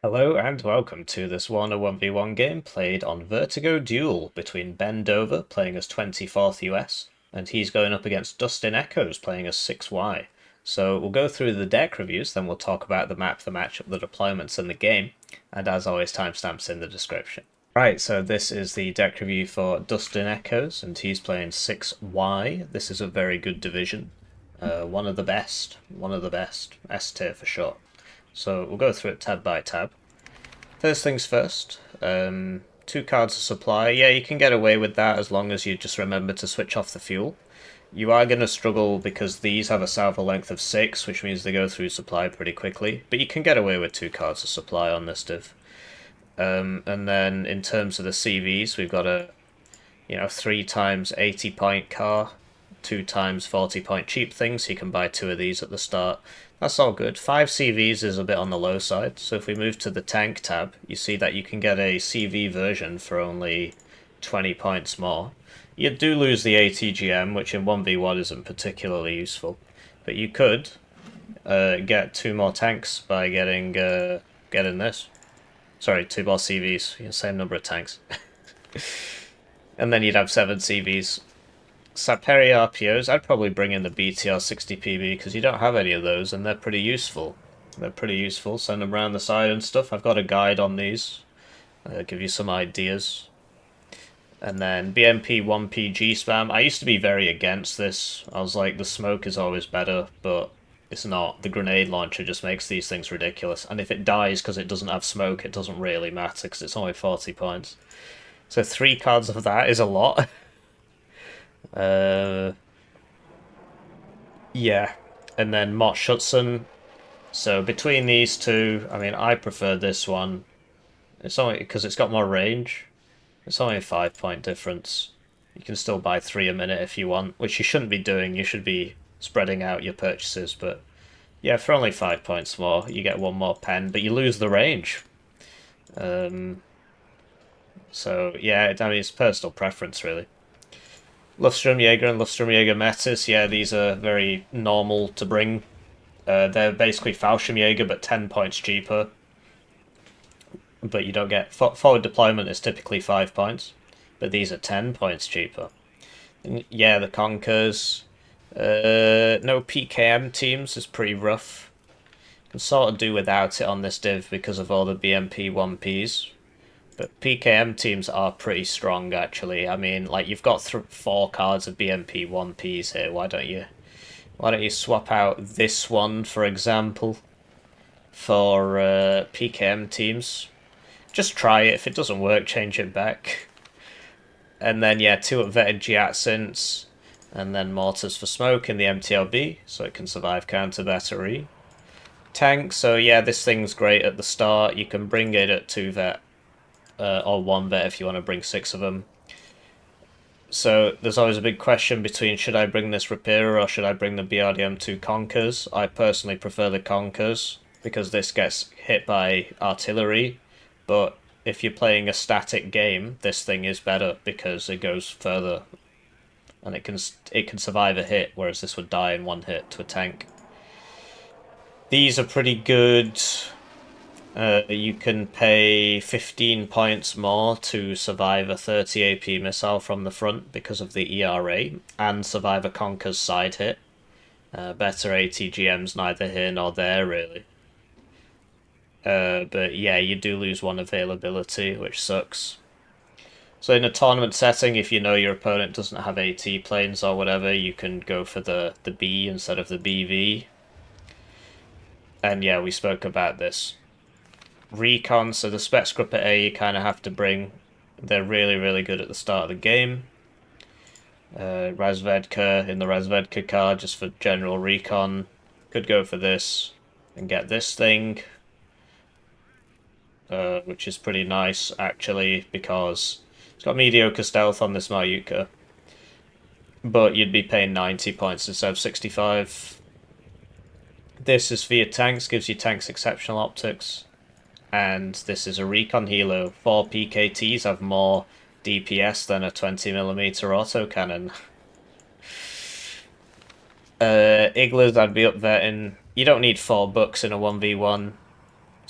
Hello and welcome to this Warno 1v1 game played on Vertigo Duel between BenDover playing as 24th US and he's going up against DustinEchoes playing as 6Y. So we'll go through the deck reviews, then we'll talk about the map, the matchup, the deployments and the game, and as always timestamps in the description. Right, so this is the deck review for DustinEchoes and he's playing 6Y. This is a very good division. One of the best, S tier for sure. So we'll go through it tab by tab. First things first, 2 cards of supply. Yeah, you can get away with that as long as you just remember to switch off the fuel. You are going to struggle because these have a salvo length of 6, which means they go through supply pretty quickly. But you can get away with 2 cards of supply on this div. And then in terms of the CVs, we've got a 3 times 80 point car, 2 times 40 point cheap thing, so you can buy 2 of these at the start. That's all good. 5 CVs is a bit on the low side, so if we move to the tank tab, you see that you can get a CV version for only 20 points more. You do lose the ATGM, which in 1v1 isn't particularly useful, but you could get 2 more tanks by getting this. Sorry, 2 more CVs, same number of tanks. And then you'd have 7 CVs. Saperi RPOs, I'd probably bring in the BTR 60PB because you don't have any of those and they're pretty useful. Send them around the side and stuff. I've got a guide on these. Give you some ideas. And then BMP 1PG spam. I used to be very against this. I was like, the smoke is always better, but it's not. The grenade launcher just makes these things ridiculous. And if it dies because it doesn't have smoke, it doesn't really matter because it's only 40 points. So 3 cards of that is a lot. Yeah, and then Mott Schutzen. So between these two, I mean, I prefer this one. It's only because it's got more range. It's only a 5 point difference. You can still buy 3 a minute if you want, which you shouldn't be doing. You should be spreading out your purchases. But yeah, for only 5 points more, you get 1 more pen, but you lose the range. So yeah, I mean, it's personal preference really. Lufstrumjäger and Lufstrumjäger Metis, yeah, these are very normal to bring. They're basically Fallschirmjäger, but 10 points cheaper. But you don't get... Forward deployment is typically 5 points, but these are 10 points cheaper. And yeah, the Conkers. No PKM teams is pretty rough. You can sort of do without it on this div because of all the BMP 1Ps. But PKM teams are pretty strong, actually. I mean, like, you've got 4 cards of BMP 1Ps here. Why don't you swap out this one, for example, for PKM teams? Just try it. If it doesn't work, change it back. And then, yeah, 2 at Vetted Giatsins, and then Mortars for Smoke in the MTLB, so it can survive counter battery. Tank, so yeah, this thing's great at the start. You can bring it at 2 vet. Or 1 vet if you want to bring 6 of them. So there's always a big question between should I bring this Rapira or should I bring the BRDM2 Conkers. I personally prefer the Conkers because this gets hit by artillery, but if you're playing a static game, this thing is better because it goes further and it can survive a hit, whereas this would die in 1 hit to a tank. These are pretty good. You can pay 15 points more to survive a 30 AP missile from the front because of the ERA, and survive a Conker's side hit. Better ATGMs neither here nor there, really. But yeah, you do lose 1 availability, which sucks. So in a tournament setting, if you know your opponent doesn't have AT planes or whatever, you can go for the B instead of the BV. And yeah, we spoke about this. Recon, so the Spetsgrupper A you kind of have to bring. They're really, really good at the start of the game. Razvedka in the Razvedka card, just for general recon. Could go for this and get this thing. Which is pretty nice, actually, because it's got mediocre stealth on this Mayuka. But you'd be paying 90 points instead of 65. This is via tanks, gives you tanks exceptional optics. And this is a recon helo. 4 PKTs have more DPS than a 20mm autocannon. Iglas, I'd be up vetting. You don't need 4 books in a 1v1.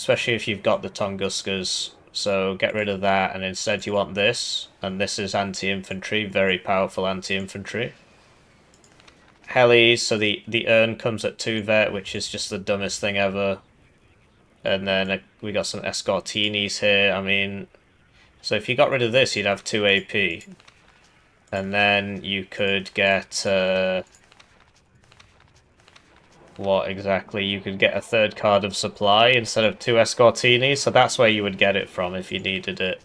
especially if you've got the Tunguskas. So get rid of that, and instead you want this, and this is anti-infantry, very powerful anti-infantry. Helis, so the urn comes at 2 vet, which is just the dumbest thing ever. And then we got some Escortinis here. I mean, so if you got rid of this, you'd have 2 AP. And then you could get... what exactly? You could get a 3rd card of supply instead of 2 Escortinis, so that's where you would get it from if you needed it.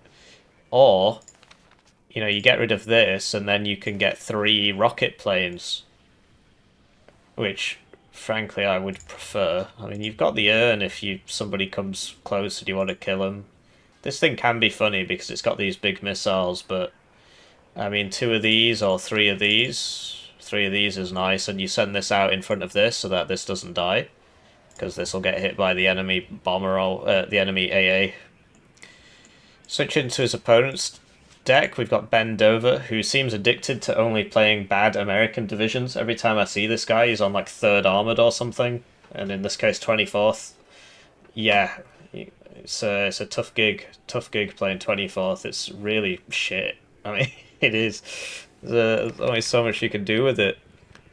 Or, you know, you get rid of this, and then you can get 3 rocket planes. Which, frankly, I would prefer. I mean, you've got the urn if somebody comes close and you want to kill them. This thing can be funny because it's got these big missiles, but... I mean, 2 of these or 3 of these... 3 of these is nice, and you send this out in front of this so that this doesn't die. Because this will get hit by the enemy bomber or the enemy AA. Switch into his opponent's deck, we've got BenDover, who seems addicted to only playing bad American divisions. Every time I see this guy, he's on like 3rd Armoured or something, and in this case 24th. Yeah, it's a tough gig playing 24th. It's really shit. I mean, it is. There's only so much you can do with it.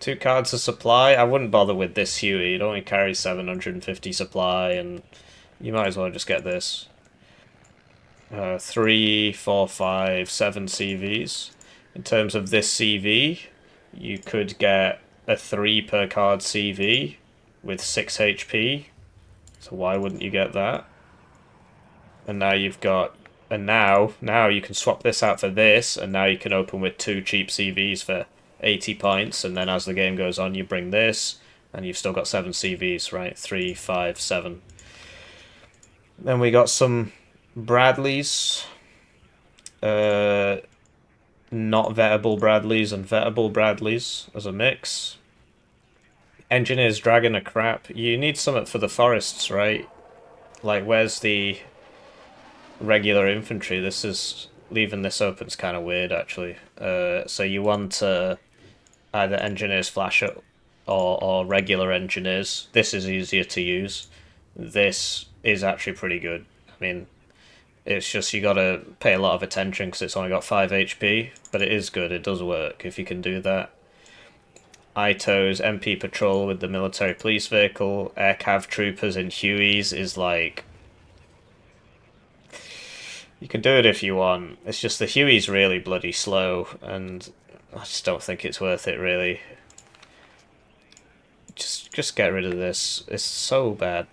2 cards of supply, I wouldn't bother with this Huey. It only carries 750 supply, and you might as well just get this. 3, 4, 5, 7 CVs. In terms of this CV, you could get a 3 per card CV with 6 HP. So why wouldn't you get that? And now you've got... And now you can swap this out for this, and now you can open with 2 cheap CVs for 80 points, and then as the game goes on, you bring this, and you've still got 7 CVs, right? 3, 5, 7. Then we got some Bradleys, not vettable Bradleys and vettable Bradleys as a mix. Engineers Dragon are crap. You need something for the forests, right? Like, where's the regular infantry? This is... Leaving this open's kind of weird, actually. So you want either Engineers Flash or regular Engineers. This is easier to use. This is actually pretty good. I mean... It's just you gotta pay a lot of attention because it's only got 5 HP, but it is good, it does work if you can do that. ITO's MP Patrol with the military police vehicle, Air Cav Troopers and Hueys is like... You can do it if you want, it's just the Huey's really bloody slow, and I just don't think it's worth it really. Just get rid of this, it's so bad.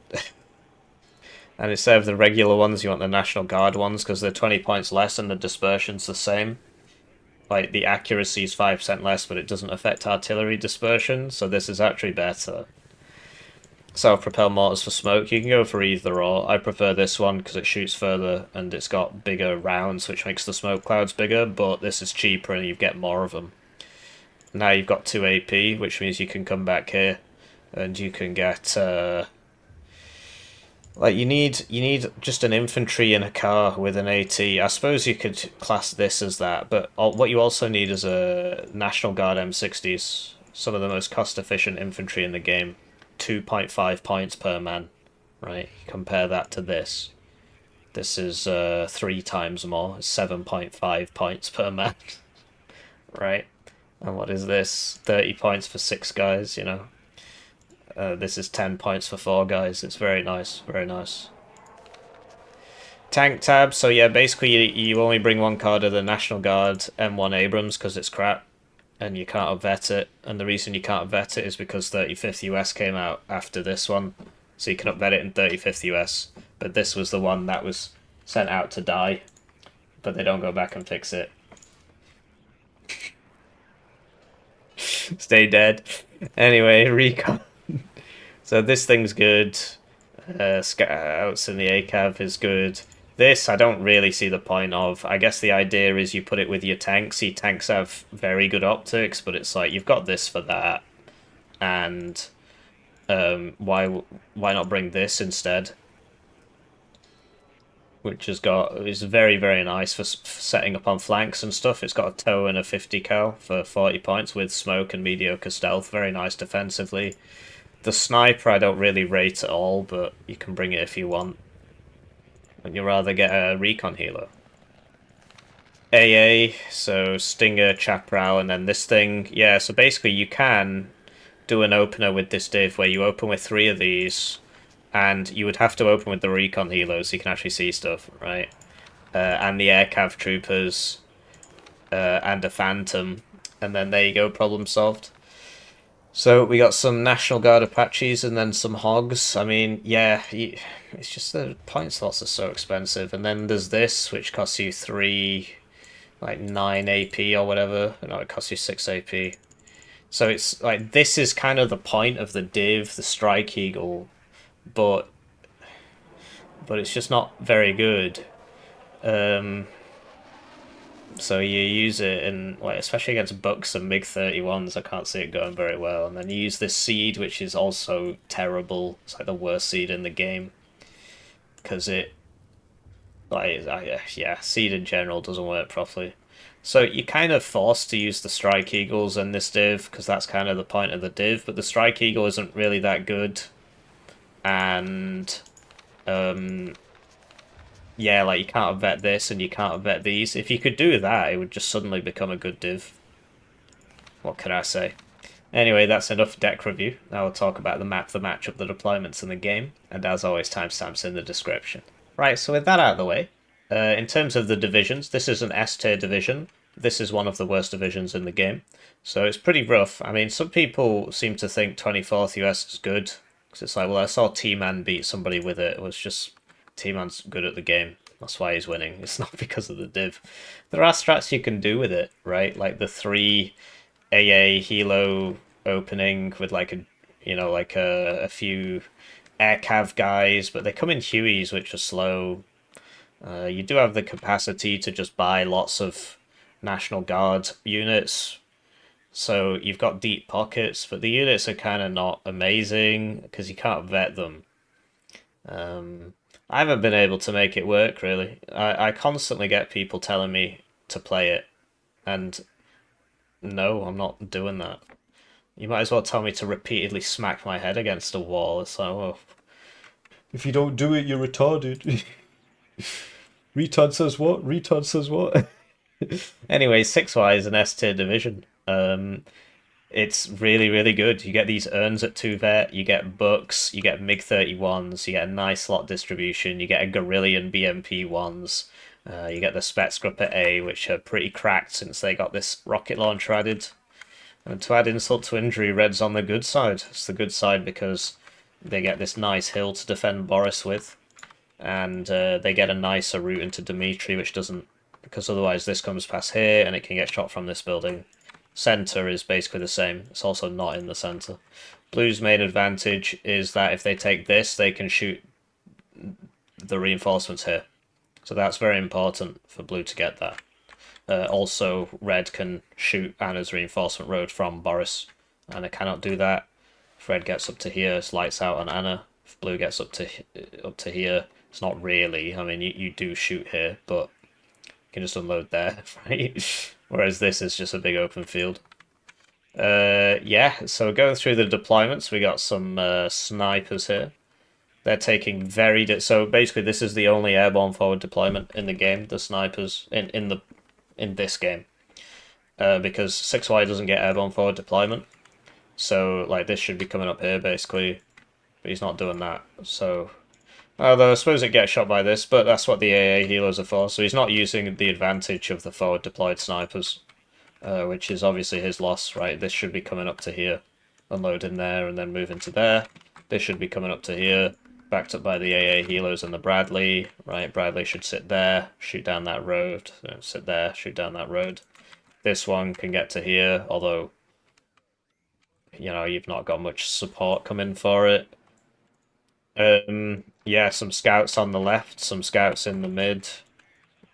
And instead of the regular ones, you want the National Guard ones, because they're 20 points less and the dispersion's the same. Like, the accuracy is 5% less, but it doesn't affect artillery dispersion, so this is actually better. Self-propelled mortars for smoke, you can go for either or. I prefer this one because it shoots further and it's got bigger rounds, which makes the smoke clouds bigger, but this is cheaper and you get more of them. Now you've got 2 AP, which means you can come back here and you can get... Like, you need just an infantry in a car with an AT. I suppose you could class this as that, but what you also need is a National Guard M60s. Some of the most cost-efficient infantry in the game. 2.5 points per man, right? Compare that to this. This is 3 times more. It's 7.5 points per man, right? And what is this? 30 points for 6 guys, you know? This is 10 points for 4 guys. It's very nice, very nice. Tank tab, so yeah, basically you only bring 1 card of the National Guard M1 Abrams because it's crap, and you can't vet it. And the reason you can't vet it is because 35th US came out after this one, so you can vet it in 35th US. But this was the one that was sent out to die, but they don't go back and fix it. Stay dead. Anyway, recon. So this thing's good. Scouts in the ACAV is good. This I don't really see the point of. I guess the idea is you put it with your tanks. Your tanks have very good optics, but it's like you've got this for that. And why not bring this instead? Which is very, very nice for setting up on flanks and stuff. It's got a tow and a 50 cal for 40 points with smoke and mediocre stealth. Very nice defensively. The sniper I don't really rate at all, but you can bring it if you want. and you'd rather get a recon healer. AA, so Stinger, Chaparral, and then this thing. Yeah, so basically you can do an opener with this div where you open with 3 of these, and you would have to open with the recon healers so you can actually see stuff, right? And the air cav troopers, and a phantom, and then there you go, problem solved. So we got some National Guard Apaches and then some hogs. I mean, yeah, it's just the point slots are so expensive. And then there's this, which costs you 9 AP or whatever. No, it costs you 6 AP. So it's like, this is kind of the point of the div, the Strike Eagle, but it's just not very good. So you use it in, like, especially against Bucks and MiG-31s, I can't see it going very well. And then you use this seed, which is also terrible. It's like the worst seed in the game. Because it, like, yeah, seed in general doesn't work properly. So you're kind of forced to use the Strike Eagles in this div, because that's kind of the point of the div. But the Strike Eagle isn't really that good. And, yeah, like, you can't vet this and you can't vet these. If you could do that, it would just suddenly become a good div. What could I say? Anyway, that's enough deck review. Now we'll talk about the map, the matchup, the deployments in the game, and as always, timestamps in the description. Right, so with that out of the way, in terms of the divisions, this is an S-tier division. This is one of the worst divisions in the game, so it's pretty rough. I mean, some people seem to think 24th US is good, because it's like, well, I saw T-Man beat somebody with it. It was just, T-Man's good at the game. That's why he's winning. It's not because of the div. There are strats you can do with it, right? Like the 3 AA Helo opening with like a few air cav guys, but they come in Hueys, which are slow. You do have the capacity to just buy lots of National Guard units, so you've got deep pockets, but the units are kind of not amazing because you can't vet them. I haven't been able to make it work, really. I constantly get people telling me to play it, and no, I'm not doing that. You might as well tell me to repeatedly smack my head against a wall. It's like, well, if you don't do it, you're retarded. Retard says what? Retard says what? Anyway, 6Y is an S-tier division. It's really, really good. You get these urns at 2 vet, you get Bucks, you get MiG-31s, you get a nice slot distribution, you get a Guerrillian BMP-1s, you get the Spetsgrupp at A, which are pretty cracked since they got this rocket launcher added. And to add insult to injury, Red's on the good side. It's the good side because they get this nice hill to defend Boris with, and they get a nicer route into Dimitri, which doesn't, because otherwise this comes past here and it can get shot from this building. Center is basically the same. It's also not in the center. Blue's main advantage is that if they take this, they can shoot the reinforcements here. So that's very important for Blue to get that. Also, Red can shoot Anna's reinforcement road from Boris. Anna cannot do that. If Red gets up to here, it's lights out on Anna. If Blue gets up to here, it's not really. I mean, you do shoot here, but you can just unload there, right? Whereas this is just a big open field. Yeah, so going through the deployments, we got some snipers here. They're taking so basically this is the only airborne forward deployment in the game, the snipers in this game. Because 6Y doesn't get airborne forward deployment. So like this should be coming up here basically, but he's not doing that. So although I suppose it gets shot by this, but that's what the AA healers are for, so he's not using the advantage of the forward deployed snipers, which is obviously his loss, right? This should be coming up to here, unloading there, and then moving to there. This should be coming up to here, backed up by the AA healers and the Bradley, right? Bradley should sit there, shoot down that road, sit there, shoot down that road. This one can get to here, although, you know, you've not got much support coming for it. Yeah, some scouts on the left, some scouts in the mid,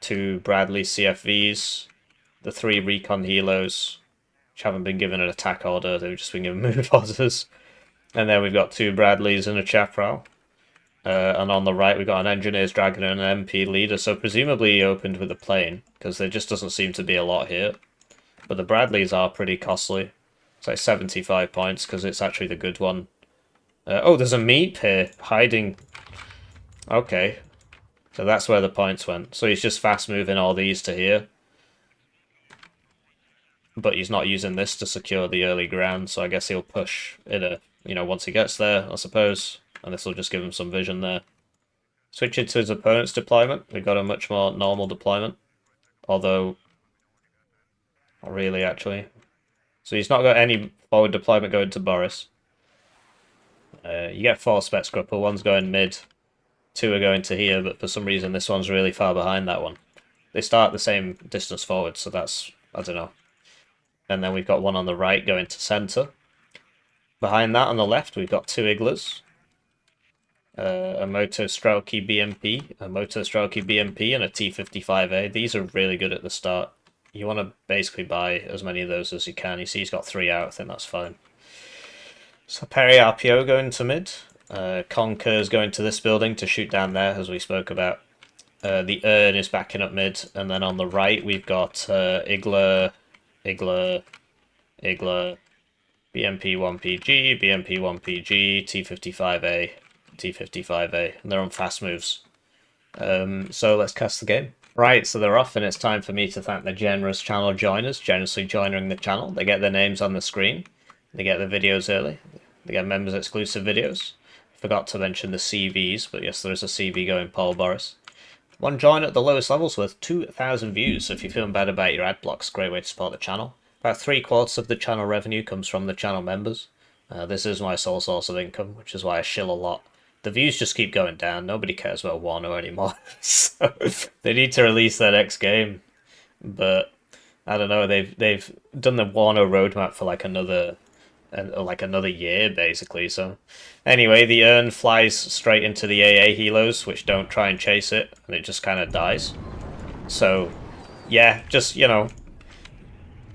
2 Bradley CFVs, the 3 recon helos, which haven't been given an attack order, they've just been given move orders. And then we've got 2 Bradleys and a Chaparral. And on the right we've got an Engineer's Dragon and an MP leader, so presumably he opened with a plane, because there just doesn't seem to be a lot here. But the Bradleys are pretty costly. It's like 75 points, because it's actually the good one. Oh, there's a Meep here, hiding. Okay. So that's where the points went. So he's just fast moving all these to here. But he's not using this to secure the early ground, so I guess he'll push in a, once he gets there, I suppose. And this will just give him some vision there. Switching to his opponent's deployment, we got a much more normal deployment. Although, not really, actually. So he's not got any forward deployment going to Boris. You get 4 spec scrupper, one's going mid, 2 are going to here, but for some reason this one's really far behind that one. They start the same distance forward, so that's, I don't know. And then we've got one on the right going to center. Behind that on the left, we've got 2 Iglas. A Moto Strelky BMP, and a T55A. These are really good at the start. You want to basically buy as many of those as you can. You see he's got 3 out, I think that's fine. So Perry RPO going to mid. Conker's going to this building to shoot down there, as we spoke about. The Urn is backing up mid, and then on the right we've got Igla, BMP1PG, BMP1PG, T55A, T55A, and they're on fast moves. So let's cast the game. Right, so they're off, and it's time for me to thank the generous channel joiners, generously joining the channel. They get their names on the screen, they get the videos early, they get members exclusive videos. Forgot to mention the CVs, but yes, there is a CV going Paul Boris. One join at the lowest levels with 2,000 views, so if you're feeling bad about your ad blocks, great way to support the channel. About 3/4 of the channel revenue comes from the channel members. This is my sole source of income, which is why I shill a lot. The views just keep going down. Nobody cares about Warno anymore. So they need to release their next game. But I don't know. They've done the Warno roadmap for like another year basically. So anyway, the Urn flies straight into the AA helos, which don't try and chase it, and it just kind of dies. So yeah, just pay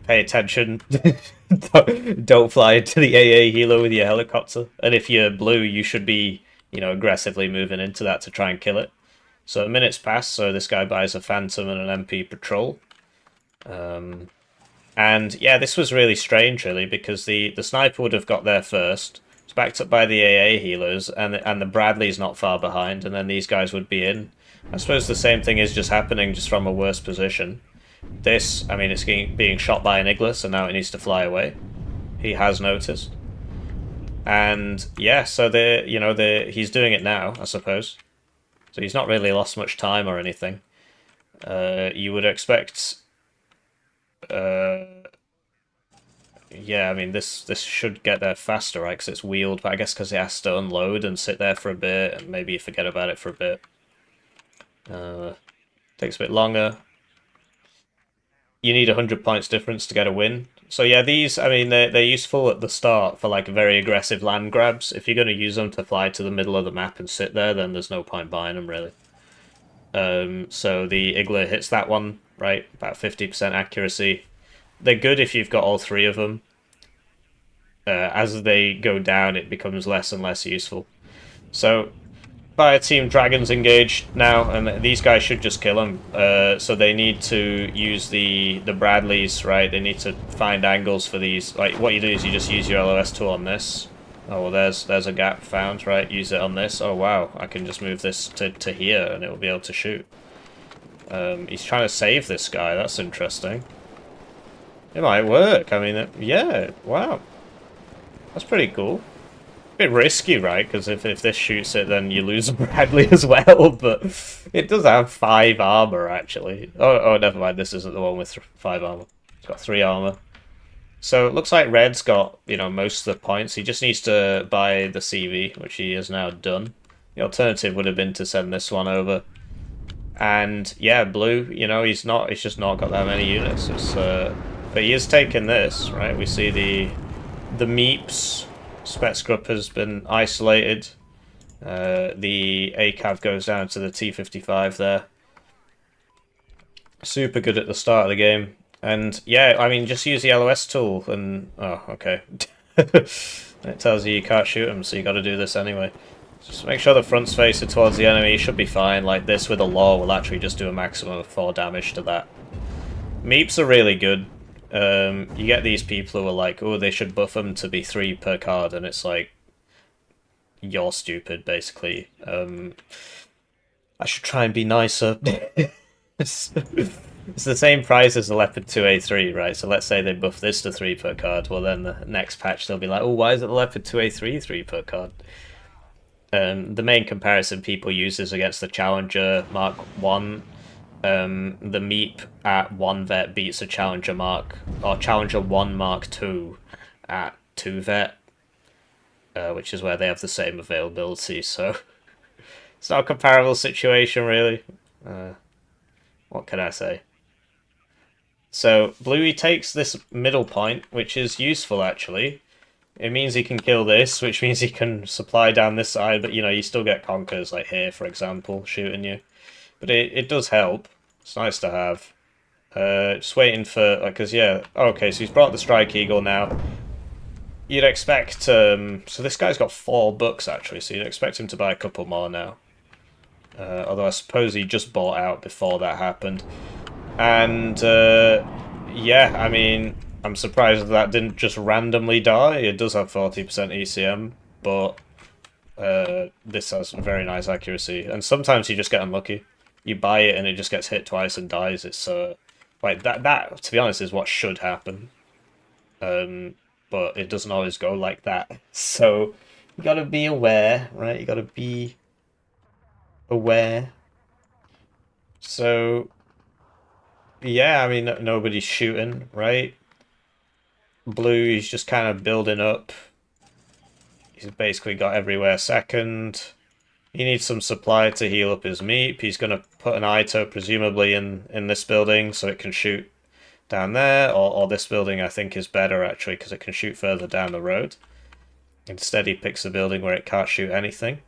attention. Don't fly into the AA helo with your helicopter. And if you're blue, you should be aggressively moving into that to try and kill it. So a minute's passed, so this guy buys a Phantom and an MP Patrol. And yeah, this was really strange, really, because the sniper would have got there first. It's backed up by the AA healers, and the Bradley's not far behind, and then these guys would be in. I suppose the same thing is just happening, just from a worse position. This, I mean, it's being shot by an Iglis, and now it needs to fly away. He has noticed. And yeah, so he's doing it now, I suppose. So he's not really lost much time or anything. You would expect. Yeah, I mean this should get there faster, right? Because it's wheeled, but I guess because it has to unload and sit there for a bit, and maybe you forget about it for a bit. Takes a bit longer. You need 100 points difference to get a win. So yeah, these, I mean, they're useful at the start for like very aggressive land grabs. If you're going to use them to fly to the middle of the map and sit there, then there's no point buying them, really. So the Igla hits that one, right? About 50% accuracy. They're good if you've got all 3 of them. As they go down, it becomes less and less useful. So Fire Team Dragons engaged now, and these guys should just kill them. So they need to use the Bradleys, right? They need to find angles for these. Like, what you do is you just use your LOS tool on this. Oh, well, there's a gap found, right? Use it on this. Oh, wow, I can just move this to here, and it will be able to shoot. He's trying to save this guy. That's interesting. It might work. I mean, yeah, wow. That's pretty cool. Bit risky, right? Because if this shoots it, then you lose Bradley as well. But it does have 5 armor, actually. Oh, never mind. This isn't the one with 5 armor. It's got 3 armor. So it looks like Red's got, most of the points. He just needs to buy the CV, which he has now done. The alternative would have been to send this one over. And yeah, Blue, he's just not got that many units. But he is taking this, right? We see the Meeps. Spetscrup has been isolated. The ACAV goes down to the T55 there. Super good at the start of the game. And yeah, I mean, just use the LOS tool and... Oh, okay. It tells you can't shoot them, so you got to do this anyway. Just make sure the front's facing towards the enemy. You should be fine. Like this with a law will actually just do a maximum of 4 damage to that. Meeps are really good. You get these people who are like, oh, they should buff them to be 3 per card, and it's like, you're stupid, basically. I should try and be nicer. It's the same price as the Leopard 2A3, right? So let's say they buff this to 3 per card. Well, then the next patch they'll be like, oh, why is it the Leopard 2A3 3 per card? The main comparison people use is against the Challenger Mark 1. The Meep at 1 vet beats a Challenger Mark, or Challenger 1 Mark 2 at 2 vet, which is where they have the same availability, so it's not a comparable situation, really. What can I say? So, Bluey takes this middle point, which is useful, actually. It means he can kill this, which means he can supply down this side, but, you know, you still get conkers, like here, for example, shooting you. But it does help. It's nice to have. Just waiting for... Because, yeah... Okay, so he's brought the Strike Eagle now. You'd expect... so this guy's got 4 books, actually, so you'd expect him to buy a couple more now. Although I suppose he just bought out before that happened. And, yeah, I mean, I'm surprised that didn't just randomly die. It does have 40% ECM, but this has very nice accuracy. And sometimes you just get unlucky. You buy it and it just gets hit twice and dies. It's, like, that, to be honest, is what should happen. But it doesn't always go like that. So, you gotta be aware, right? You gotta be aware. So, yeah, I mean, nobody's shooting, right? Blue, he's just kind of building up. He's basically got everywhere second. He needs some supply to heal up his meep. He's going to put an Ito, presumably, in this building so it can shoot down there. Or this building, I think, is better, actually, because it can shoot further down the road. Instead, he picks a building where it can't shoot anything.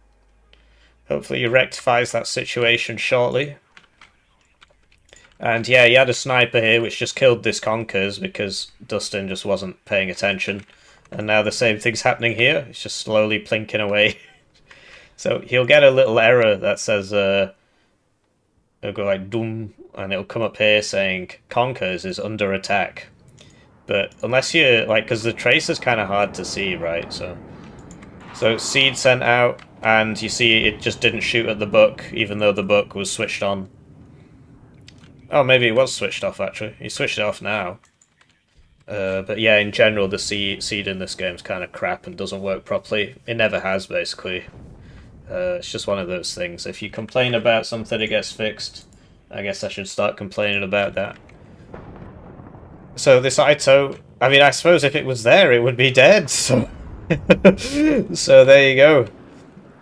Hopefully he rectifies that situation shortly. And yeah, he had a sniper here which just killed this Conkers because Dustin just wasn't paying attention. And now the same thing's happening here. It's just slowly plinking away. So he'll get a little error that says, it'll go like doom, and it'll come up here saying Conkers is under attack. But unless you, like, because the tracer's kind of hard to see, right? So seed sent out, and you see it just didn't shoot at the book, even though the book was switched on. Oh, maybe it was switched off, actually. He switched it off now. But yeah, in general, the seed in this game is kind of crap and doesn't work properly. It never has, basically. It's just one of those things. If you complain about something, it gets fixed. I guess I should start complaining about that. So this Ito, I mean, I suppose if it was there, it would be dead. So, so there you go.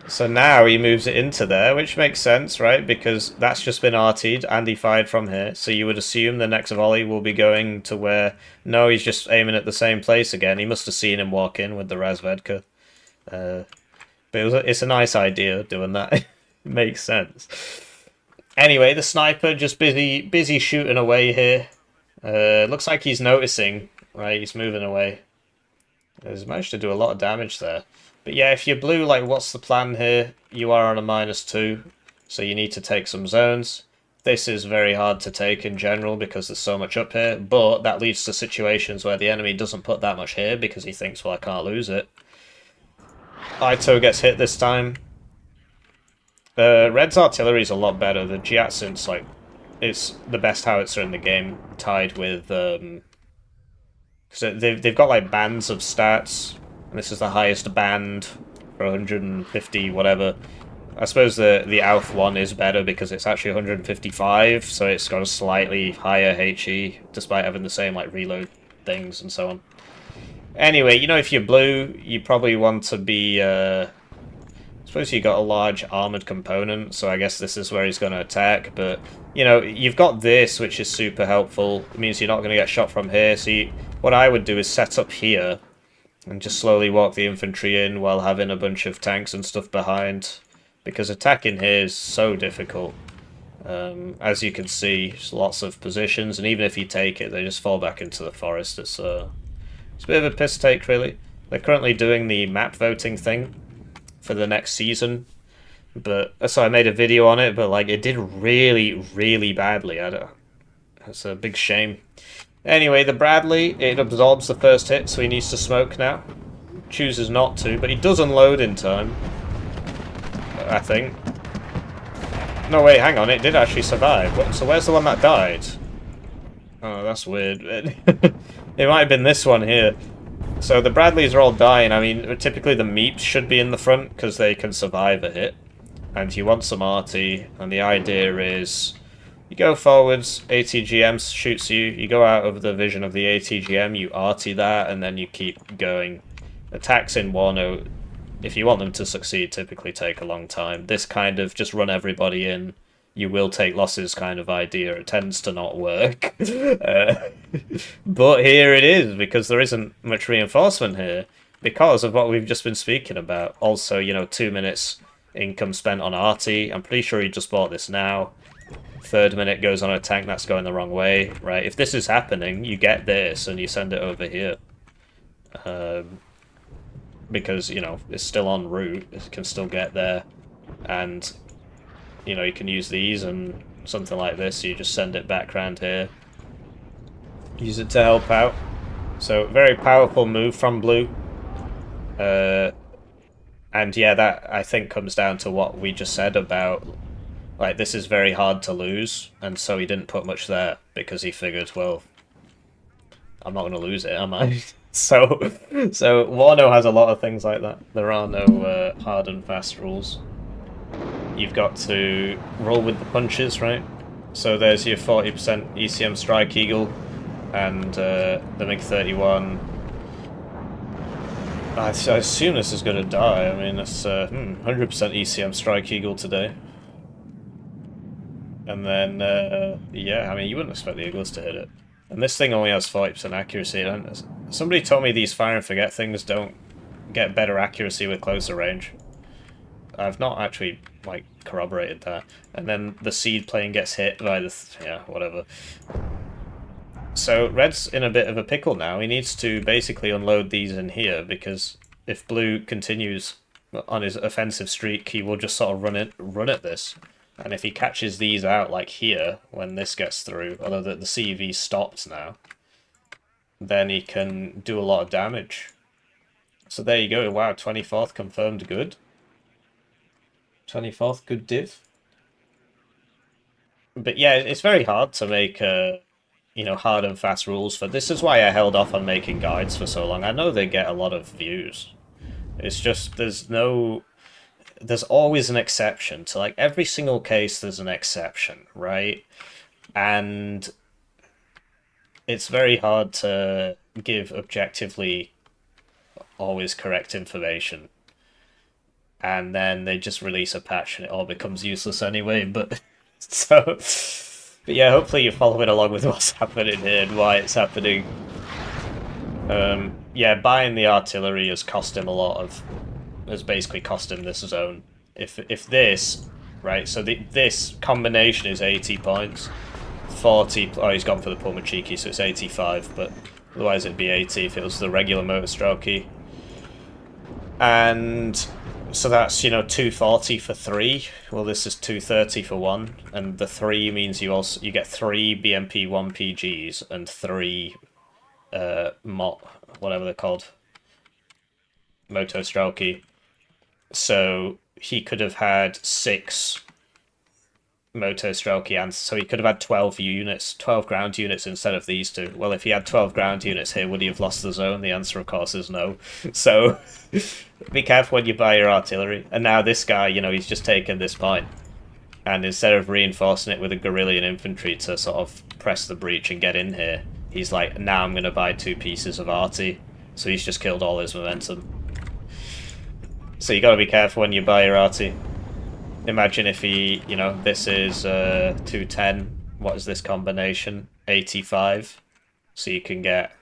So now he moves it into there, which makes sense, right? Because that's just been RT'd and he fired from here. So you would assume the next volley will be going to where... No, he's just aiming at the same place again. He must have seen him walk in with the Razvedka. But it's a nice idea doing that. It makes sense. Anyway, the sniper just busy shooting away here. Looks like he's noticing, right? He's moving away. He's managed to do a lot of damage there. But yeah, if you're blue, like, what's the plan here? You are on a -2, so you need to take some zones. This is very hard to take in general because there's so much up here, but that leads to situations where the enemy doesn't put that much here because he thinks, well, I can't lose it. Ito gets hit this time. Red's artillery is a lot better. The Jiatsin's, like, it's the best howitzer in the game, tied with... So they've got, like, bands of stats. This is the highest band for 150, whatever. I suppose the Alf one is better because it's actually 155, so it's got a slightly higher HE, despite having the same, like, reload things and so on. Anyway, you know, if you're blue, you probably want to be... I suppose you got a large armoured component, so I guess this is where he's going to attack, but, you know, you've got this, which is super helpful. It means you're not going to get shot from here, so what I would do is set up here, and just slowly walk the infantry in while having a bunch of tanks and stuff behind. Because attacking here is so difficult. As you can see, there's lots of positions, and even if you take it, they just fall back into the forest. It's a bit of a piss take, really. They're currently doing the map voting thing for the next season. But so I made a video on it, but like it did really, really badly. That's a big shame. Anyway, the Bradley, it absorbs the first hit, so he needs to smoke now. Chooses not to, but he does unload in time, I think. No, wait, hang on, it did actually survive. So where's the one that died? Oh, that's weird. It might have been this one here. So the Bradleys are all dying. I mean, typically the Meeps should be in the front because they can survive a hit. And you want some arty, and the idea is you go forwards, ATGM shoots you, you go out of the vision of the ATGM, you arty that, and then you keep going. Attacks in Warno, if you want them to succeed, typically take a long time. This kind of just run everybody in, you will take losses kind of idea, it tends to not work. But here it is, because there isn't much reinforcement here, because of what we've just been speaking about. Also, you know, 2 minutes income spent on arty. I'm pretty sure he just bought this now. 3rd minute goes on a tank that's going the wrong way, right? If this is happening, you get this and you send it over here. Because, you know, it's still en route, it can still get there. And, you know, you can use these and something like this, so you just send it back around here. Use it to help out. So, very powerful move from blue. And yeah, that, I think, comes down to what we just said about, like, this is very hard to lose, and so he didn't put much there, because he figured, well, I'm not going to lose it, am I? So Warno has a lot of things like that. There are no hard and fast rules. You've got to roll with the punches, right? So there's your 40% ECM Strike Eagle, and the MiG-31. I assume this is going to die. I mean, it's 100% ECM Strike Eagle today. And then, yeah, I mean, you wouldn't expect the Eagles to hit it. And this thing only has 40% accuracy. And somebody told me these fire and forget things don't get better accuracy with closer range. I've not actually, like, corroborated that. And then the seed plane gets hit by the... yeah, whatever. So Red's in a bit of a pickle now. He needs to basically unload these in here, because if Blue continues on his offensive streak, he will just sort of run at this. And if he catches these out, like here, when this gets through, although the CEV stopped now, then he can do a lot of damage. So there you go. Wow, 24th confirmed good. 24th good div. But yeah, it's very hard to make, you know, hard and fast rules for... This is why I held off on making guides for so long. I know they get a lot of views. It's just, there's always an exception to, like, every single case there's an exception, right? And it's very hard to give objectively always correct information. And then they just release a patch and it all becomes useless anyway, but but yeah, hopefully you're following along with what's happening here and why it's happening. Yeah, buying the artillery has cost him a lot of... has basically cost him this zone. If this, right, so this combination is 80 points, 40, oh, he's gone for the Pulmachiki, so it's 85, but otherwise it'd be 80 if it was the regular motor strokey. And so that's, you know, 240 for 3. Well, this is 230 for 1, and the 3 means you get 3 BMP 1 PGs and 3 whatever they're called, Moto Strelky. So he could have had 6 Moto Strelky, and so he could have had 12 units, 12 ground units instead of these 2. Well, if he had 12 ground units here, would he have lost the zone? The answer, of course, is no. So be careful when you buy your artillery. And now this guy, you know, he's just taken this point, and instead of reinforcing it with a guerrillian infantry to sort of press the breach and get in here, he's like, now I'm going to buy 2 pieces of arty. So he's just killed all his momentum. So you got to be careful when you buy your arty. Imagine if he, you know, this is 210. What is this combination? 85. So you can get,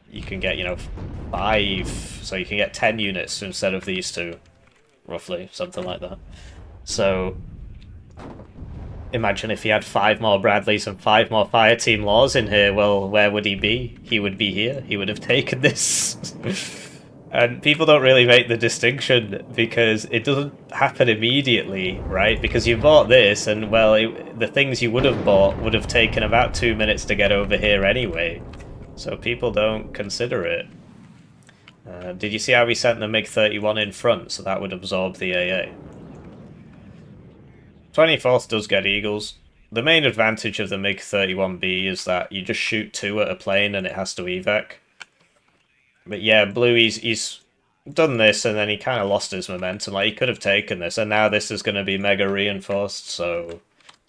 you know, 5. So you can get 10 units instead of these 2, roughly, something like that. So imagine if he had 5 more Bradleys and 5 more Fireteam Laws in here. Well, where would he be? He would be here. He would have taken this. And people don't really make the distinction because it doesn't happen immediately, right? Because you bought this, and, well, the things you would have bought would have taken about 2 minutes to get over here anyway. So people don't consider it. Did you see how we sent the MiG-31 in front? So that would absorb the AA. 24th does get eagles. The main advantage of the MiG-31B is that you just shoot 2 at a plane and it has to evac. But yeah, Blue, he's done this and then he kind of lost his momentum. Like, he could have taken this, and now this is going to be mega reinforced, so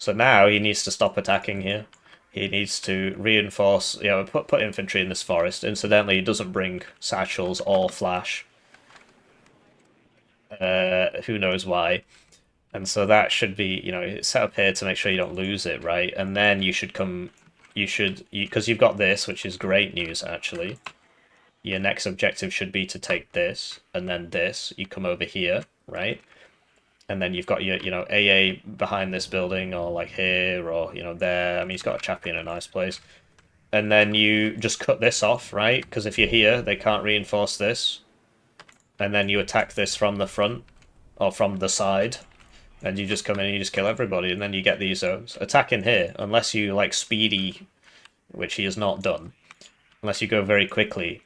now he needs to stop attacking here. He needs to reinforce, put infantry in this forest. Incidentally, he doesn't bring satchels or flash. Who knows why. And so that should be, it's set up here to make sure you don't lose it, right? And then you should come, because you've got this, which is great news, actually. Your next objective should be to take this, and then this. You come over here, right? And then you've got your, AA behind this building, or like here, or, there. I mean, he's got a chappie in a nice place. And then you just cut this off, right? Because if you're here, they can't reinforce this. And then you attack this from the front, or from the side. And you just come in and you just kill everybody, and then you get these zones. Attack in here, unless you, like, speedy, which he has not done. Unless you go very quickly,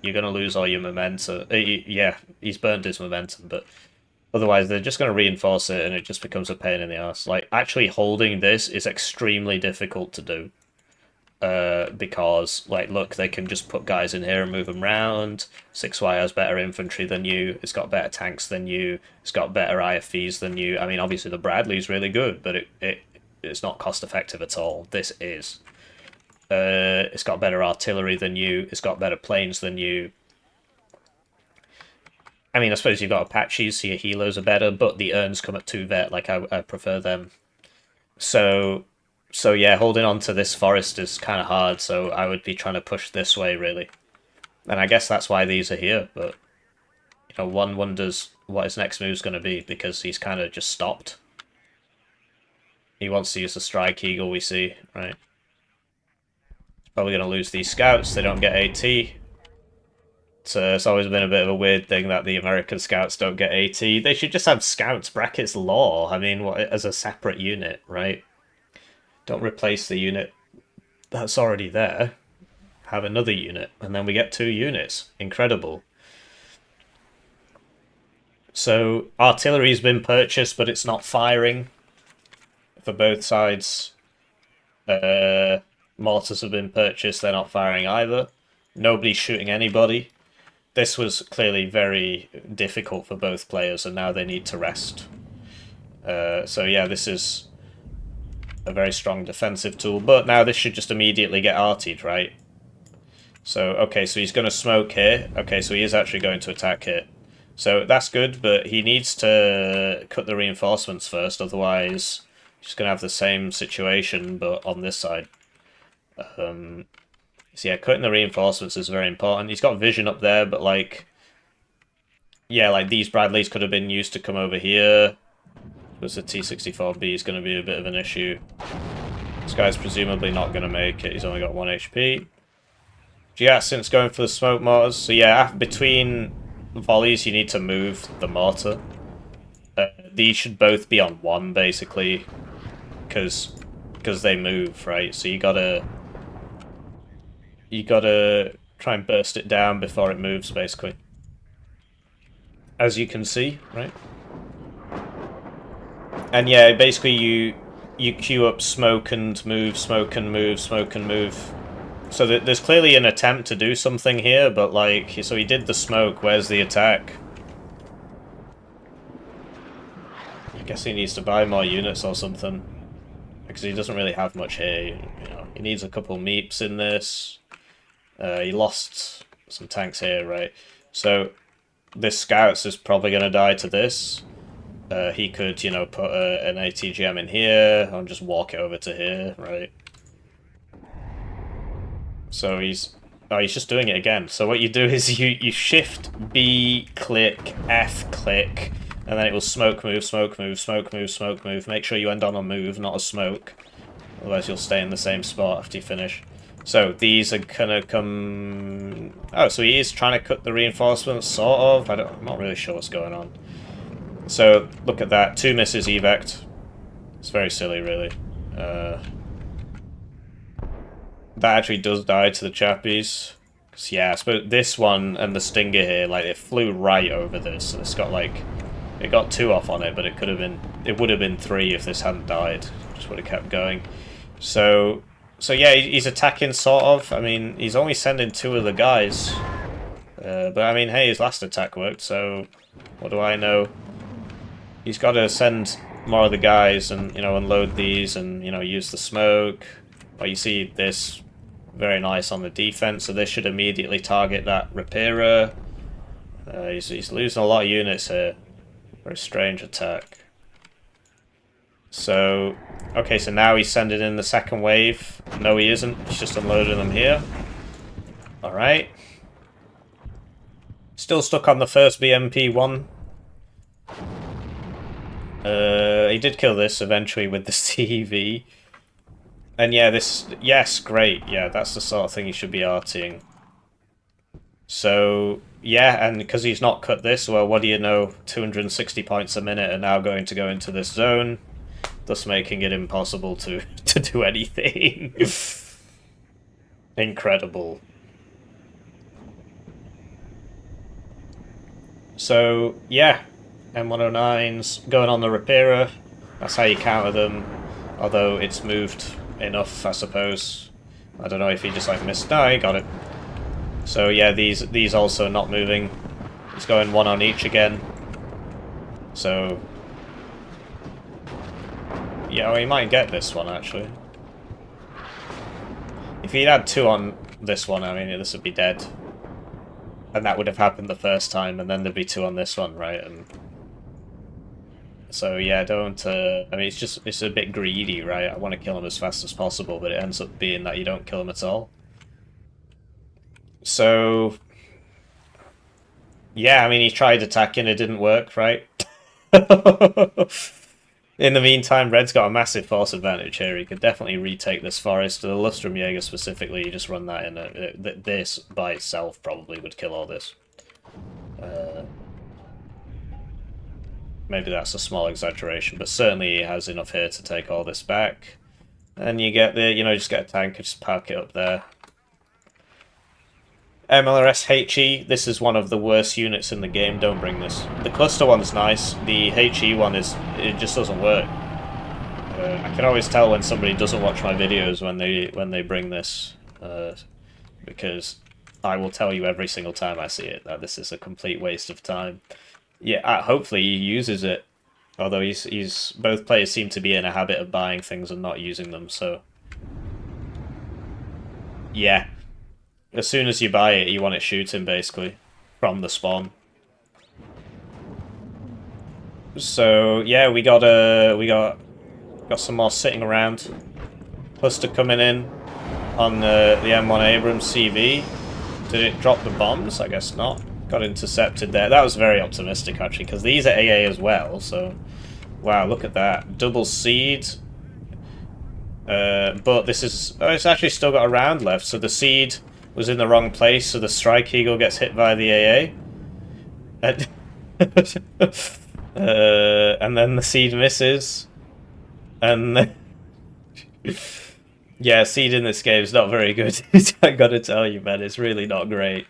you're going to lose all your momentum. Yeah, he's burned his momentum, but otherwise they're just going to reinforce it, and it just becomes a pain in the ass. Like, actually holding this is extremely difficult to do. Because, like, look, they can just put guys in here and move them around. 6Y has better infantry than you. It's got better tanks than you. It's got better IFVs than you. I mean, obviously the Bradley's really good, but it's not cost effective at all. This is. It's got better artillery than you. It's got better planes than you. I mean, I suppose you've got Apaches, so your helos are better, but the urns come at 2 vet. Like, I prefer them. So yeah, holding on to this forest is kind of hard, so I would be trying to push this way, really. And I guess that's why these are here, but, one wonders what his next move's going to be, because he's kind of just stopped. He wants to use the Strike Eagle, we see, right? Probably going to lose these scouts, they don't get AT. So it's always been a bit of a weird thing that the American scouts don't get AT. They should just have scouts brackets law, I mean, as a separate unit, right? Don't replace the unit that's already there. Have another unit, and then we get 2 units. Incredible. So, artillery's been purchased, but it's not firing for both sides. Mortars have been purchased, they're not firing either. Nobody's shooting anybody. This was clearly very difficult for both players, and now they need to rest. So yeah, this is a very strong defensive tool, but now this should just immediately get artied, right? So, okay, so he's going to smoke here. Okay, so he is actually going to attack here. So that's good, but he needs to cut the reinforcements first, otherwise he's going to have the same situation, but on this side. So yeah, cutting the reinforcements is very important. He's got vision up there, but like... Yeah, like these Bradleys could have been used to come over here. Because the T-64B is going to be a bit of an issue. This guy's presumably not going to make it. He's only got 1 HP. Giacin's going for the smoke mortars. So yeah, between volleys you need to move the mortar. These should both be on 1, basically. Because they move, right? So you gotta try and burst it down before it moves, basically. As you can see, right? And yeah, basically you queue up smoke and move, smoke and move, smoke and move. So there's clearly an attempt to do something here, but like, so he did the smoke, where's the attack? I guess he needs to buy more units or something. Because he doesn't really have much here, he needs a couple meeps in this. He lost some tanks here, right? So this scouts is probably going to die to this. He could, put an ATGM in here and just walk it over to here, right? So he's just doing it again. So what you do is you shift B, click, F, click, and then it will smoke move, smoke move, smoke move, smoke move. Make sure you end on a move, not a smoke. Otherwise you'll stay in the same spot after you finish. So these are gonna come... Oh, so he is trying to cut the reinforcements, sort of. I'm not really sure what's going on. So, look at that. 2 misses evac. It's very silly, really. That actually does die to the chappies. Cause, yeah, I suppose this one and the Stinger here, like, it flew right over this. So it's got, like... It got 2 off on it, but it could have been it would have been 3 if this hadn't died. Just would have kept going. So yeah, he's attacking sort of. I mean, he's only sending 2 of the guys. But I mean, hey, his last attack worked, so what do I know? He's got to send more of the guys and, you know, unload these and, you know, use the smoke. Well, you see this, very nice on the defense, so this should immediately target that repairer. He's losing a lot of units here. Very strange attack. So, okay, so now he's sending in the second wave. No, he isn't. He's just unloading them here. Alright. Still stuck on the first BMP-1. He did kill this eventually with the CV. And yeah, this... Yes, great. Yeah, that's the sort of thing he should be arting. So, yeah, and because he's not cut this, well, what do you know? 260 points a minute are now going to go into this zone, thus making it impossible to do anything. Incredible. So, yeah, M109's going on the repairer. That's how you counter them, although it's moved enough, I suppose. I don't know if he just, like, missed. No, he got it. So, yeah, these also not moving. He's going 1 on each again. So, yeah, well, he might get this one, actually. If he'd had 2 on this one, I mean, this would be dead. And that would have happened the first time, and then there'd be 2 on this one, right? And so, yeah, don't... I mean, it's a bit greedy, right? I want to kill him as fast as possible, but it ends up being that you don't kill him at all. So... yeah, I mean, he tried attacking, it didn't work, right? In the meantime, Red's got a massive force advantage here. He could definitely retake this forest. The Lustrum Jaeger specifically, you just run that in. This by itself probably would kill all this. Maybe that's a small exaggeration, but certainly he has enough here to take all this back. And you get the, you know, just get a tank and just park it up there. MLRS HE, this is one of the worst units in the game, don't bring this. The cluster one's nice, the HE one it just doesn't work. I can always tell when somebody doesn't watch my videos when they bring this, because I will tell you every single time I see it that this is a complete waste of time. Yeah, hopefully he uses it, although both players seem to be in a habit of buying things and not using them, so... yeah. As soon as you buy it, you want it shooting, basically, from the spawn. So yeah, we got some more sitting around. Cluster coming in on the M1 Abrams CV. Did it drop the bombs? I guess not. Got intercepted there. That was very optimistic, actually, because these are AA as well. So wow, look at that, double seed. But this is it's actually still got a round left. So the seed was in the wrong place, so the Strike Eagle gets hit by the AA. And then the seed misses. And yeah, seed in this game is not very good. I gotta tell you, man, it's really not great.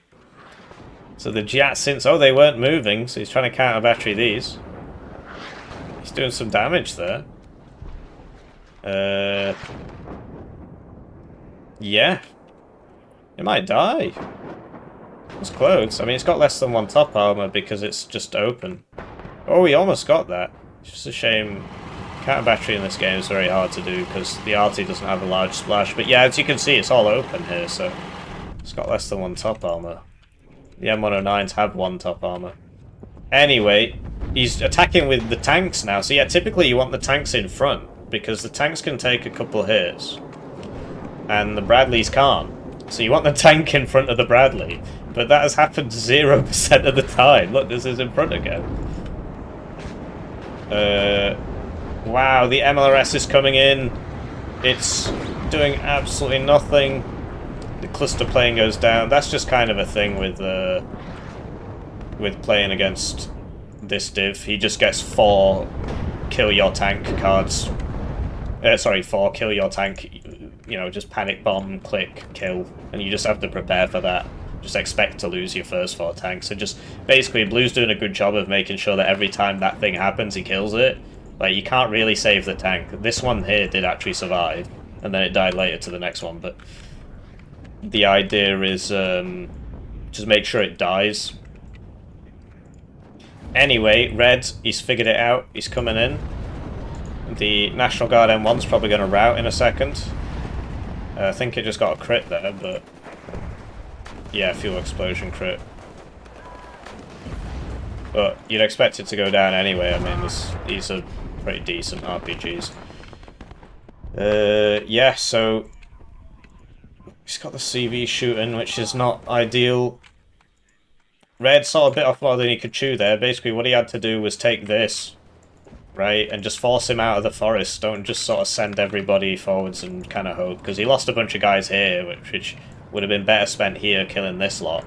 So the Jatsins, oh, they weren't moving, so he's trying to counter battery these. He's doing some damage there. Yeah. It might die. It's close. I mean, it's got less than 1 top armor because it's just open. Oh, he almost got that. It's just a shame. Counter battery in this game is very hard to do because the RT doesn't have a large splash. But yeah, as you can see, it's all open here, so it's got less than 1 top armor. The M109s have 1 top armor. Anyway, he's attacking with the tanks now. So yeah, typically you want the tanks in front because the tanks can take a couple hits and the Bradleys can't. So you want the tank in front of the Bradley, but that has happened 0% of the time. Look, this is in front again. Wow, the MLRS is coming in. It's doing absolutely nothing. The cluster plane goes down. That's just kind of a thing with playing against this div. He just gets 4 kill your tank cards. Sorry, 4 kill your tank. You know, just panic bomb, click, kill, and you just have to prepare for that. Just expect to lose your first 4 tanks. So just basically, Blue's doing a good job of making sure that every time that thing happens, he kills it. Like, you can't really save the tank. This one here did actually survive, and then it died later to the next one, but the idea is just make sure it dies. Anyway, Red, he's figured it out. He's coming in. The National Guard M1's probably going to rout in a second. I think it just got a crit there, but yeah, fuel explosion crit. But you'd expect it to go down anyway. I mean, these are pretty decent RPGs. Yeah, so he's got the CV shooting, which is not ideal. Red saw a bit off more than he could chew there. Basically, what he had to do was take this, right, and just force him out of the forest. Don't just sort of send everybody forwards and kind of hope, because he lost a bunch of guys here, which would have been better spent here killing this lot.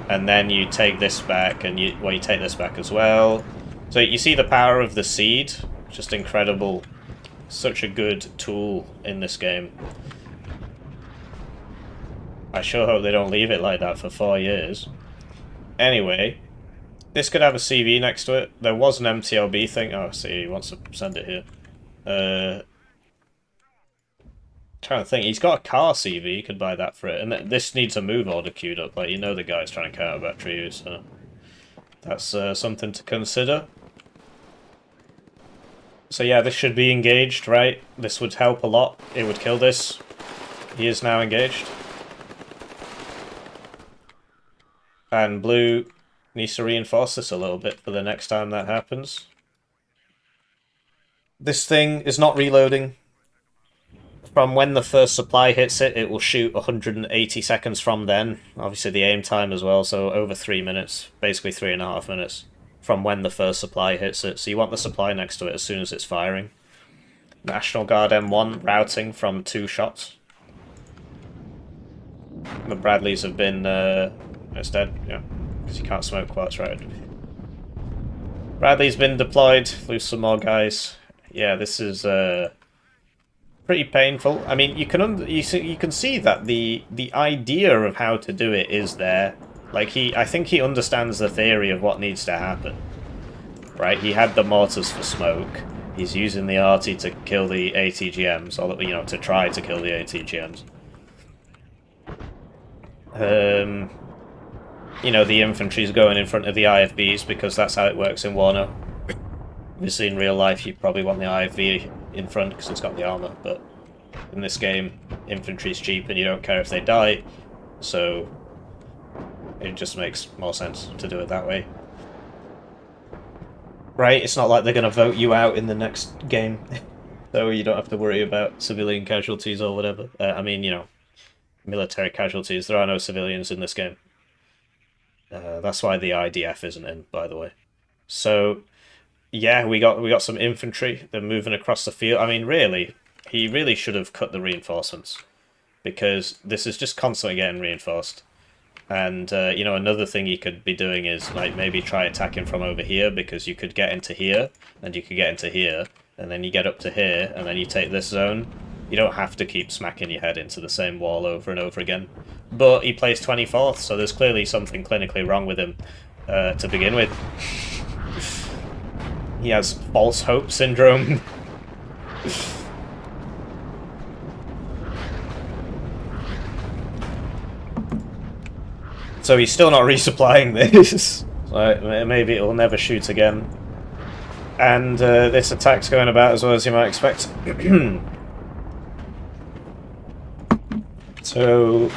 And then you take this back, and you take this back as well. So you see the power of the seed, just incredible. Such a good tool in this game. I sure hope they don't leave it like that for 4 years. Anyway, this could have a CV next to it. There was an MTLB thing. Oh, see, he wants to send it here. Trying to think. He's got a car CV. You could buy that for it. And this needs a move order queued up. Like, you know the guy's trying to counter battery you, so that's something to consider. So yeah, this should be engaged, right? This would help a lot. It would kill this. He is now engaged. And blue needs to reinforce this a little bit for the next time that happens. This thing is not reloading. From when the first supply hits it, it will shoot 180 seconds from then. Obviously the aim time as well, so over 3 minutes. Basically 3.5 minutes from when the first supply hits it. So you want the supply next to it as soon as it's firing. National Guard M1 routing from 2 shots. The Bradleys have been... it's dead, yeah. Because you can't smoke while it's routed. Bradley's been deployed. Lose some more guys. Yeah, this is pretty painful. I mean, you can see that the idea of how to do it is there. Like, I think he understands the theory of what needs to happen. Right? He had the mortars for smoke. He's using the arty to kill the ATGMs, or, you know, to try to kill the ATGMs. You know, the infantry's going in front of the IFBs because that's how it works in Warno. Obviously, in real life, you probably want the IFV in front because it's got the armor, but in this game, infantry's cheap and you don't care if they die, so it just makes more sense to do it that way. Right, it's not like they're going to vote you out in the next game, so you don't have to worry about civilian casualties or whatever. I mean, you know, military casualties. There are no civilians in this game. That's why the IDF isn't in, by the way. So, yeah, we got some infantry. They're moving across the field. I mean, really, he really should have cut the reinforcements, because this is just constantly getting reinforced. And, you know, another thing you could be doing is, like, maybe try attacking from over here, because you could get into here, and you could get into here, and then you get up to here, and then you take this zone. You don't have to keep smacking your head into the same wall over and over again. But he plays 24th, so there's clearly something clinically wrong with him to begin with. He has false hope syndrome. So he's still not resupplying this. So maybe it will never shoot again. And this attack's going about as well as you might expect. So,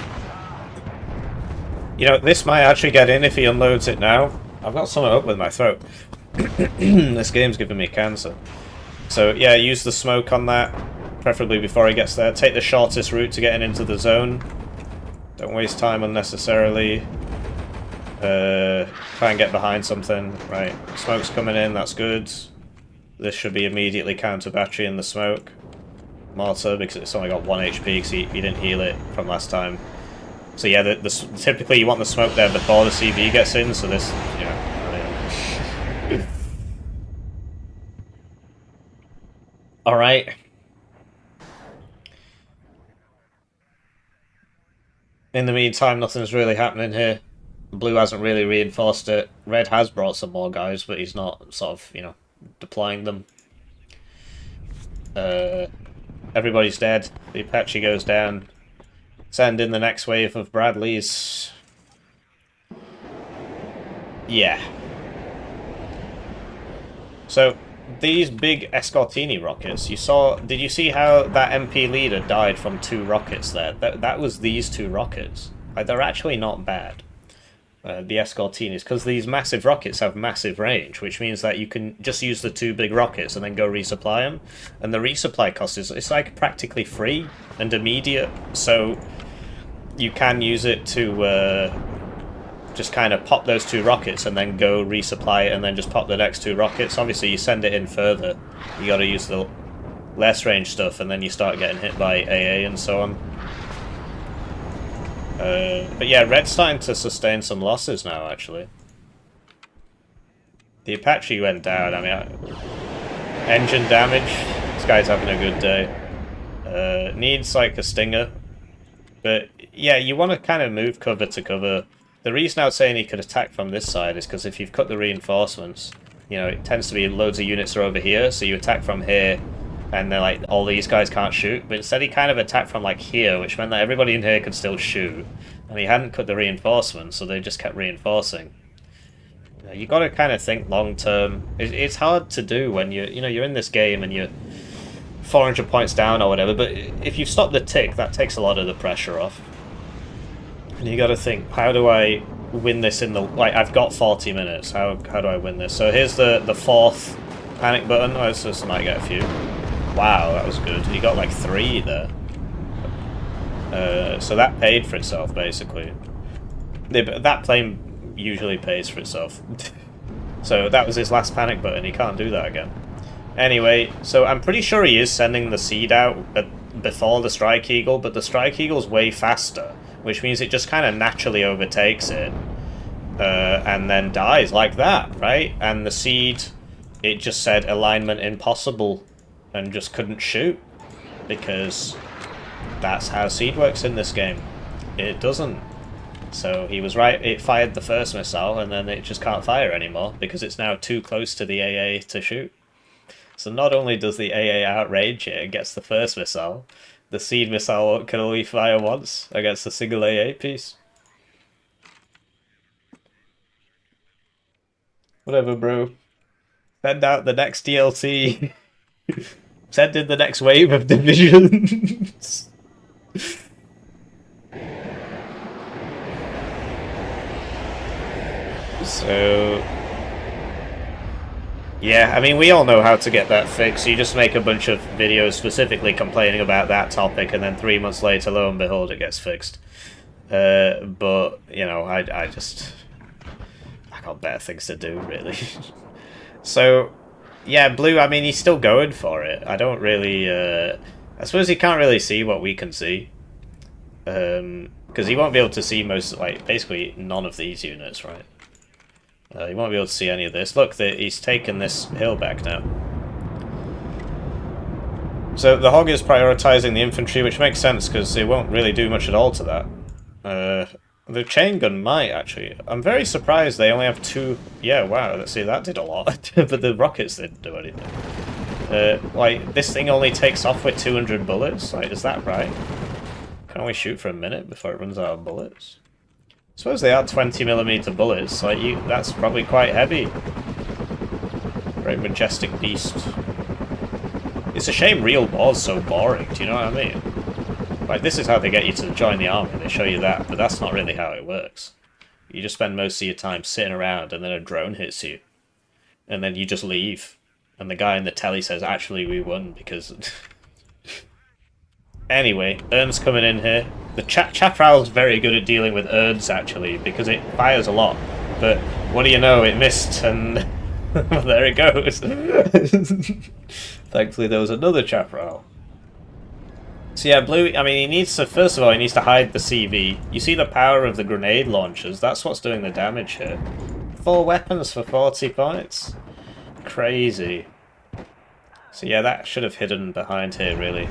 you know, this might actually get in if he unloads it now. I've got something up with my throat. This game's giving me cancer. So, yeah, use the smoke on that, preferably before he gets there. Take the shortest route to getting into the zone. Don't waste time unnecessarily. Try and get behind something. Right, smoke's coming in, that's good. This should be immediately counter battery in the smoke. Mortar, because it's only got 1 HP because he didn't heal it from last time. So yeah, typically you want the smoke there before the CV gets in, so this, you know. Alright. In the meantime, nothing's really happening here. Blue hasn't really reinforced it. Red has brought some more guys, but he's not sort of, you know, deploying them. Everybody's dead. The Apache goes down. Send in the next wave of Bradleys. Yeah. So, these big Escortini rockets, did you see how that MP leader died from 2 rockets there? That was these 2 rockets. Like, they're actually not bad. The Escortinis, because these massive rockets have massive range, which means that you can just use the 2 big rockets and then go resupply them. And the resupply cost it's like practically free and immediate, so you can use it to just kind of pop those 2 rockets and then go resupply it and then just pop the next 2 rockets. Obviously, you send it in further, you got to use the less range stuff, and then you start getting hit by AA and so on. But yeah, Red's starting to sustain some losses now, actually. The Apache went down. I mean, engine damage. This guy's having a good day. Needs like a stinger. But yeah, you want to kind of move cover to cover. The reason I was saying he could attack from this side is because if you've cut the reinforcements, you know, it tends to be loads of units are over here, so you attack from here, and then like all these guys can't shoot. But instead he kind of attacked from like here, which meant that everybody in here could still shoot. And he hadn't cut the reinforcements, so they just kept reinforcing. You got to kind of think long term. It's hard to do when you're in this game and you're 400 points down or whatever. But if you stop the tick, that takes a lot of the pressure off. And you got to think, how do I win this in the I've got 40 minutes. How do I win this? So here's the 4th panic button. Oh, this might get a few. Wow, that was good. He got like 3 there. So that paid for itself, basically. That plane usually pays for itself. So that was his last panic button. He can't do that again. Anyway, so I'm pretty sure he is sending the seed out before the Strike Eagle, but the Strike Eagle's way faster, which means it just kind of naturally overtakes it, and then dies like that, right? And the seed, it just said alignment impossible, and just couldn't shoot, because that's how seed works in this game. It doesn't. So he was right, it fired the first missile, and then it just can't fire anymore, because it's now too close to the AA to shoot. So not only does the AA outrage it and gets the first missile, the seed missile can only fire once against a single AA piece. Whatever, bro. Send out the next DLC. Send in the next wave of divisions. So, yeah, I mean, we all know how to get that fixed. You just make a bunch of videos specifically complaining about that topic, and then 3 months later, lo and behold, it gets fixed. But, you know, I got better things to do, really. So, yeah, Blue, I mean, he's still going for it. I don't really, I suppose he can't really see what we can see. Because he won't be able to see basically none of these units, right? He won't be able to see any of this. Look, he's taken this hill back now. So the Hog is prioritising the infantry, which makes sense, because it won't really do much at all to that. The chain gun might, actually. I'm very surprised they only have 2... Yeah, wow, let's see, that did a lot. But the rockets didn't do anything. This thing only takes off with 200 bullets? Is that right? Can only shoot for a minute before it runs out of bullets? I suppose they are 20mm bullets, that's probably quite heavy. Very majestic beast. It's a shame real war's so boring, do you know what I mean? This is how they get you to join the army, they show you that, but that's not really how it works. You just spend most of your time sitting around, and then a drone hits you. And then you just leave. And the guy in the telly says, actually we won, because... Anyway, Ern's coming in here. The Chaparral's very good at dealing with Ern's, actually, because it fires a lot. But what do you know, it missed, and well, there it goes. Thankfully there was another Chaparral. So yeah, Blue, I mean, he needs to, first of all, he needs to hide the CV. You see the power of the grenade launchers, that's what's doing the damage here. 4 weapons for 40 points. Crazy. So yeah, that should have hidden behind here, really.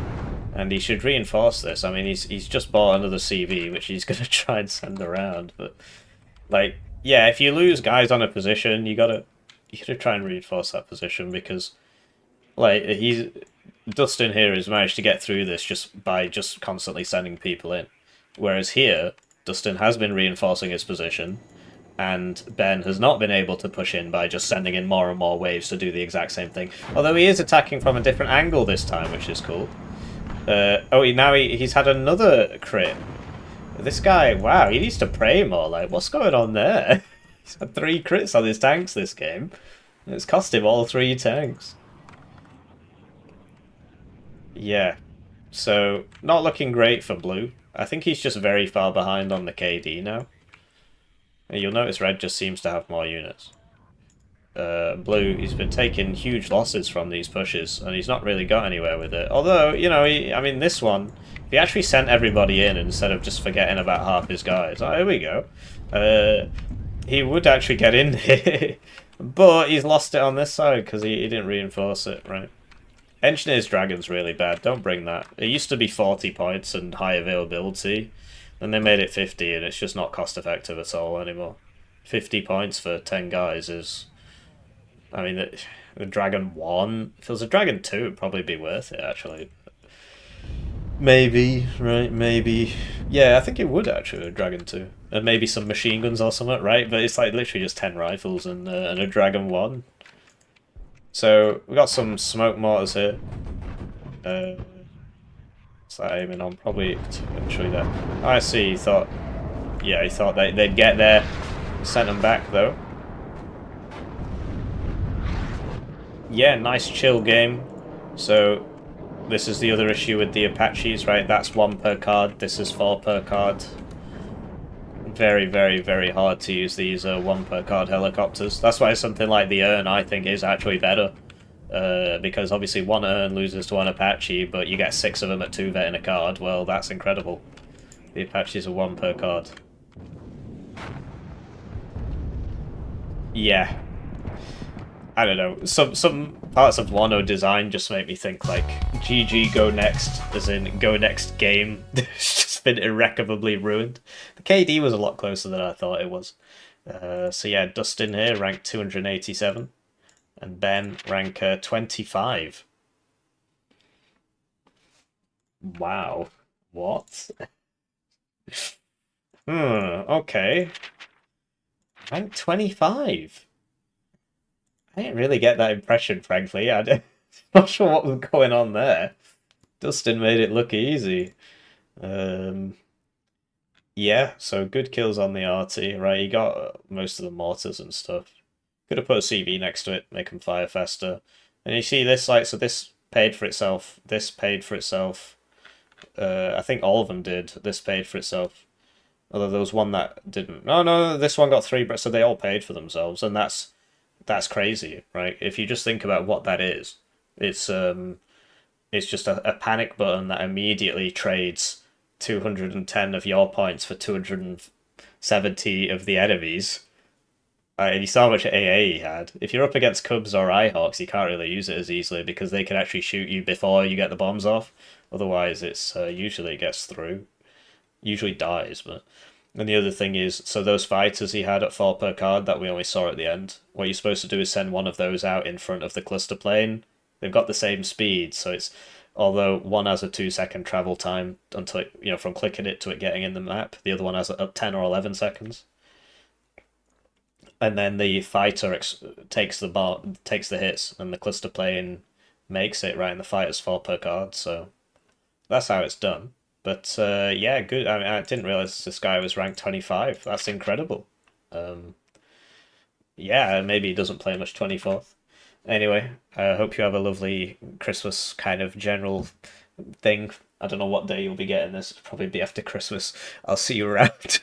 And he should reinforce this. I mean, he's just bought another CV, which he's going to try and send around. But, yeah, if you lose guys on a position, you gotta try and reinforce that position, because, Dustin here has managed to get through this just by just constantly sending people in. Whereas here, Dustin has been reinforcing his position, and Ben has not been able to push in by just sending in more and more waves to do the exact same thing. Although he is attacking from a different angle this time, which is cool. He's had another crit. This guy, wow, he needs to pray more. Like, what's going on there? He's had 3 crits on his tanks this game. It's cost him all 3 tanks. Yeah, so not looking great for blue. I think he's just very far behind on the KD now. You'll notice red just seems to have more units. Blue, he's been taking huge losses from these pushes, and he's not really got anywhere with it. Although, you know, I mean, this one, if he actually sent everybody in instead of just forgetting about half his guys, oh, here we go. He would actually get in here, but he's lost it on this side because he didn't reinforce it, right? Engineer's Dragon's really bad, don't bring that. It used to be 40 points and high availability, and they made it 50, and it's just not cost effective at all anymore. 50 points for 10 guys is... I mean, the Dragon 1, if it was a Dragon 2, it'd probably be worth it, actually. Maybe, right, maybe. Yeah, I think it would, actually, a Dragon 2. And maybe some machine guns or something, right? But it's like literally just 10 rifles and a Dragon 1. So, we got some smoke mortars here. What's that aiming on? Probably eventually there. I see, he thought... Yeah, he thought they'd get there. Sent them back, though. Yeah, nice chill game. So, this is the other issue with the Apaches, right? That's 1 per card, this is 4 per card. Very, very, very hard to use these 1 per card helicopters. That's why something like the Urn, I think, is actually better. Because obviously 1 Urn loses to 1 Apache, but you get 6 of them at 2 vet in a card. Well, that's incredible. The Apaches are 1 per card. Yeah. I don't know. Some parts of Warno design just make me think like GG go next, as in go next game. It's just been irrecoverably ruined. The KD was a lot closer than I thought it was. So yeah, Dustin here, rank 287, and Ben, rank 25. Wow. What? Okay. Rank 25. I didn't really get that impression, frankly. I'm not sure what was going on there. Dustin made it look easy. Yeah, so good kills on the RT, right? He got most of the mortars and stuff. Could have put a CV next to it, make them fire faster. And you see this, like, so this paid for itself. This paid for itself. I think all of them did. This paid for itself. Although there was one that didn't. No, this one got 3, so they all paid for themselves, and that's crazy, right? If you just think about what that is, it's just a panic button that immediately trades 210 of your points for 270 of the enemies. And you saw how much AA he had. If you're up against Cubs or Ihawks, you can't really use it as easily because they can actually shoot you before you get the bombs off. Otherwise, it's usually it gets through. Usually dies, but... And the other thing is, so those fighters he had at 4 per card that we only saw at the end, what you're supposed to do is send one of those out in front of the cluster plane. They've got the same speed, so it's, although one has a 2-second travel time until it, you know, from clicking it to it getting in the map, the other one has 10 or 11 seconds. And then the fighter takes the hits, and the cluster plane makes it, right, and the fighter's 4 per card, so that's how it's done. But yeah, good. I mean, I didn't realize this guy was ranked 25. That's incredible. Yeah, maybe he doesn't play much 24th. Anyway, I hope you have a lovely Christmas kind of general thing. I don't know what day you'll be getting this. It'll probably be after Christmas. I'll see you around.